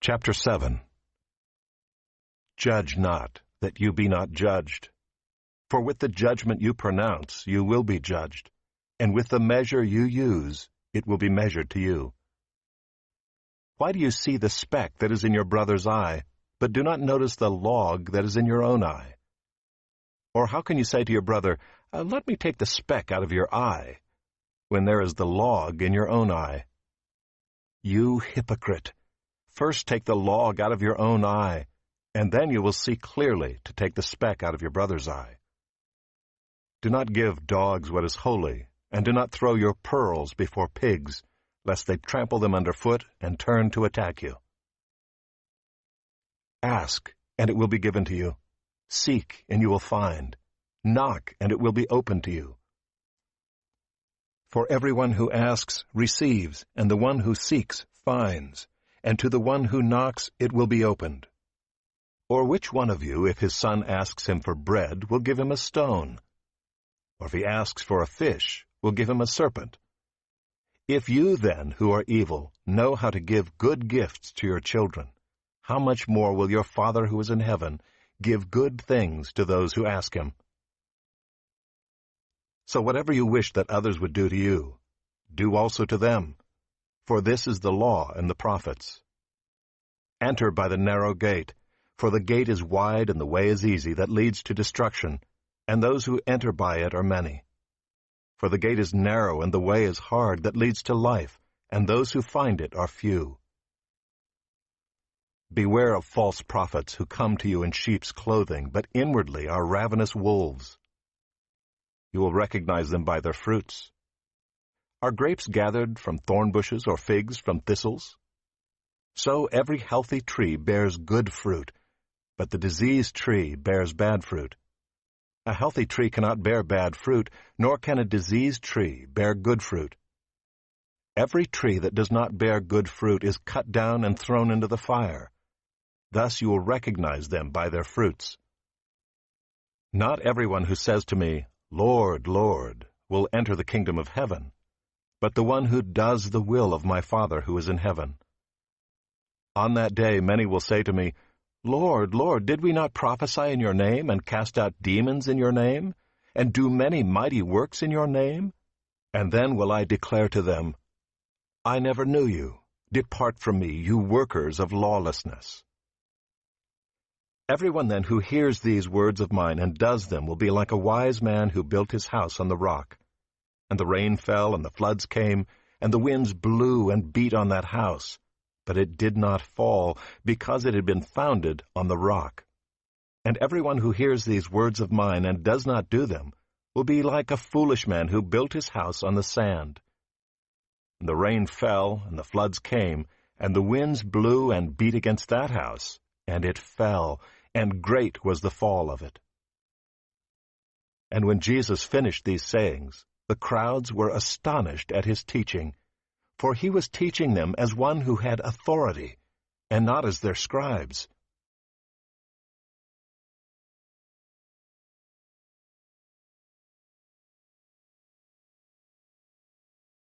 Chapter 7. Judge not, that you be not judged. For with the judgment you pronounce, you will be judged, and with the measure you use, it will be measured to you. Why do you see the speck that is in your brother's eye, but do not notice the log that is in your own eye? Or how can you say to your brother, let me take the speck out of your eye, when there is the log in your own eye? You hypocrite! First take the log out of your own eye, and then you will see clearly to take the speck out of your brother's eye. Do not give dogs what is holy, and do not throw your pearls before pigs, lest they trample them underfoot and turn to attack you. Ask, and it will be given to you. Seek, and you will find. Knock, and it will be opened to you. For everyone who asks receives, and the one who seeks finds, and to the one who knocks it will be opened. Or which one of you, if his son asks him for bread, will give him a stone? Or if he asks for a fish, will give him a serpent? If you then, who are evil, know how to give good gifts to your children, how much more will your Father who is in heaven give good things to those who ask him? So whatever you wish that others would do to you, do also to them, for this is the law and the prophets. Enter by the narrow gate, for the gate is wide and the way is easy that leads to destruction, and those who enter by it are many. For the gate is narrow and the way is hard that leads to life, and those who find it are few. Beware of false prophets who come to you in sheep's clothing, but inwardly are ravenous wolves. You will recognize them by their fruits. Are grapes gathered from thorn bushes or figs from thistles? So every healthy tree bears good fruit, but the diseased tree bears bad fruit. A healthy tree cannot bear bad fruit, nor can a diseased tree bear good fruit. Every tree that does not bear good fruit is cut down and thrown into the fire. Thus you will recognize them by their fruits. Not everyone who says to me, Lord, Lord, will enter the kingdom of heaven, but the one who does the will of my Father who is in heaven. On that day many will say to me, Lord, Lord, did we not prophesy in your name, and cast out demons in your name, and do many mighty works in your name? And then will I declare to them, I never knew you. Depart from me, you workers of lawlessness. Everyone then who hears these words of mine and does them will be like a wise man who built his house on the rock. And the rain fell, and the floods came, and the winds blew and beat on that house. But it did not fall, because it had been founded on the rock. And everyone who hears these words of mine and does not do them will be like a foolish man who built his house on the sand. And the rain fell, and the floods came, and the winds blew and beat against that house, and it fell, and great was the fall of it. And when Jesus finished these sayings, the crowds were astonished at his teaching, for he was teaching them as one who had authority, and not as their scribes.